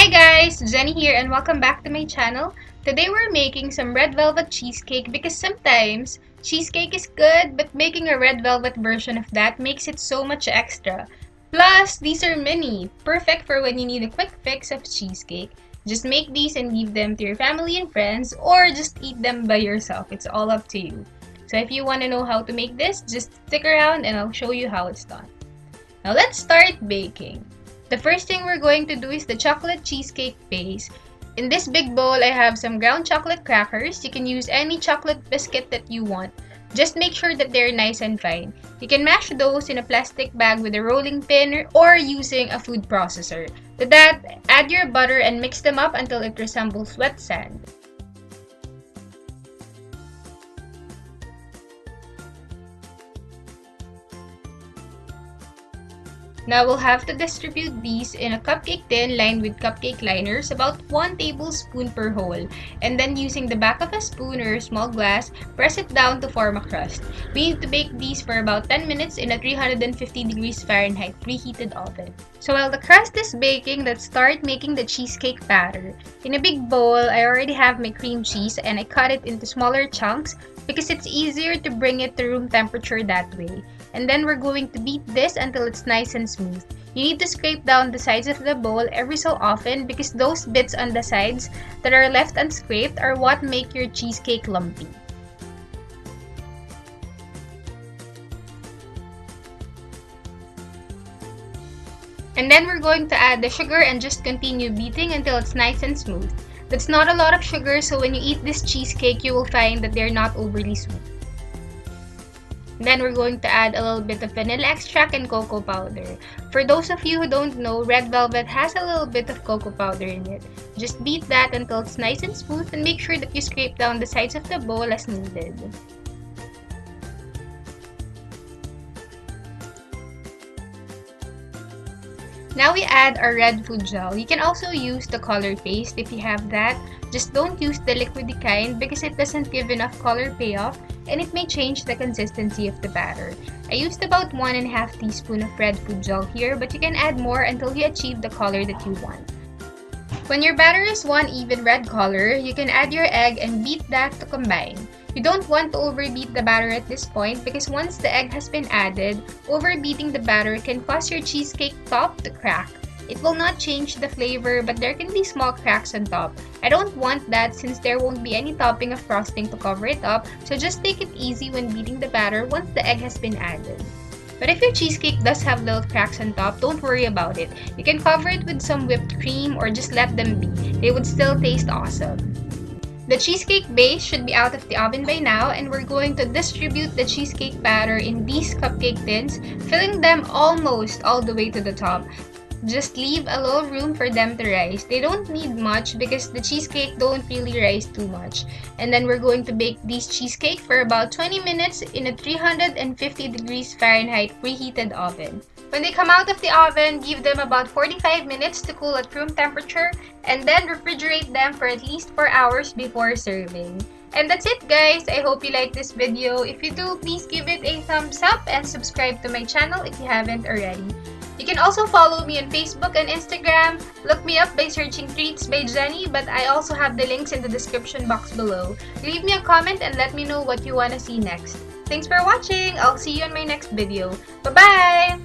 Hi guys, Jenny here and welcome back to my channel. Today we're making some red velvet cheesecake because sometimes cheesecake is good but making a red velvet version of that makes it so much extra. Plus, these are mini, perfect for when you need a quick fix of cheesecake. Just make these and give them to your family and friends or just eat them by yourself. It's all up to you. So if you want to know how to make this, just stick around and I'll show you how it's done. Now let's start baking. The first thing we're going to do is the chocolate cheesecake base. In this big bowl, I have some ground chocolate crackers. You can use any chocolate biscuit that you want. Just make sure that they're nice and fine. You can mash those in a plastic bag with a rolling pin or using a food processor. To that, add your butter and mix them up until it resembles wet sand. Now we'll have to distribute these in a cupcake tin lined with cupcake liners, about 1 tablespoon per hole. And then using the back of a spoon or a small glass, press it down to form a crust. We need to bake these for about 10 minutes in a 350 degrees Fahrenheit preheated oven. So while the crust is baking, let's start making the cheesecake batter. In a big bowl, I already have my cream cheese and I cut it into smaller chunks because it's easier to bring it to room temperature that way. And then we're going to beat this until it's nice and smooth. You need to scrape down the sides of the bowl every so often because those bits on the sides that are left unscraped are what make your cheesecake lumpy. And then we're going to add the sugar and just continue beating until it's nice and smooth. That's not a lot of sugar, so when you eat this cheesecake, you will find that they're not overly sweet. Then we're going to add a little bit of vanilla extract and cocoa powder. For those of you who don't know, red velvet has a little bit of cocoa powder in it. Just beat that until it's nice and smooth and make sure that you scrape down the sides of the bowl as needed. Now we add our red food gel. You can also use the color paste if you have that. Just don't use the liquidy kind because it doesn't give enough color payoff and it may change the consistency of the batter. I used about 1.5 teaspoon of red food gel here, but you can add more until you achieve the color that you want. When your batter is one even red color, you can add your egg and beat that to combine. You don't want to overbeat the batter at this point because once the egg has been added, overbeating the batter can cause your cheesecake top to crack. It will not change the flavor, but there can be small cracks on top. I don't want that since there won't be any topping of frosting to cover it up, so just take it easy when beating the batter once the egg has been added. But if your cheesecake does have little cracks on top, don't worry about it. You can cover it with some whipped cream or just let them be. They would still taste awesome. The cheesecake base should be out of the oven by now, and we're going to distribute the cheesecake batter in these cupcake tins, filling them almost all the way to the top. Just leave a little room for them to rise. They don't need much because the cheesecake don't really rise too much. And then we're going to bake these cheesecake for about 20 minutes in a 350 degrees Fahrenheit preheated oven. When they come out of the oven, give them about 45 minutes to cool at room temperature and then refrigerate them for at least 4 hours before serving. And that's it guys! I hope you liked this video. If you do, please give it a thumbs up and subscribe to my channel if you haven't already. You can also follow me on Facebook and Instagram. Look me up by searching Treats by Jenny, but I also have the links in the description box below. Leave me a comment and let me know what you want to see next. Thanks for watching! I'll see you in my next video. Bye-bye!